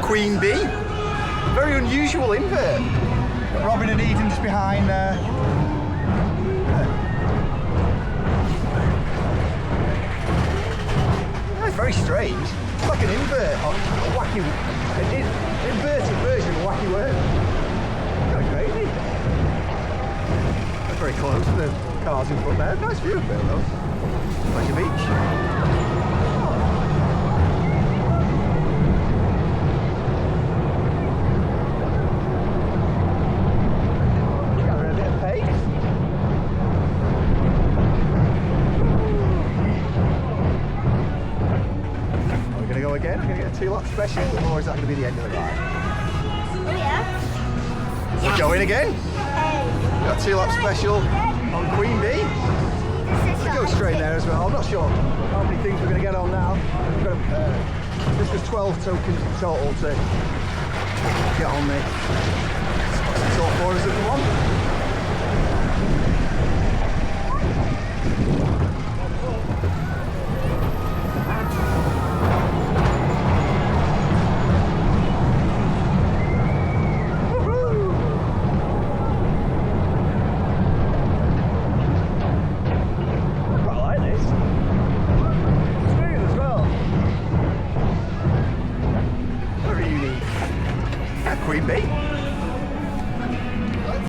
Queen Bee. Very unusual invert. Robin and Eden just behind there. That's very strange. It's like an invert, a wacky, an inverted version of a wacky worm. Kind of crazy. That's very close to the cars in front there. Nice view of it though. Pleasure Beach. Again, we're going to get a 2 lap special, or is that going to be the end of the ride? Oh yeah. We're going again. Got a 2 lap special on Queen Bee. We'll go straight there as well. I'm not sure how many things we're going to get on now. We've got this was 12 tokens in total to get on the top corners of the one. Queen Bee.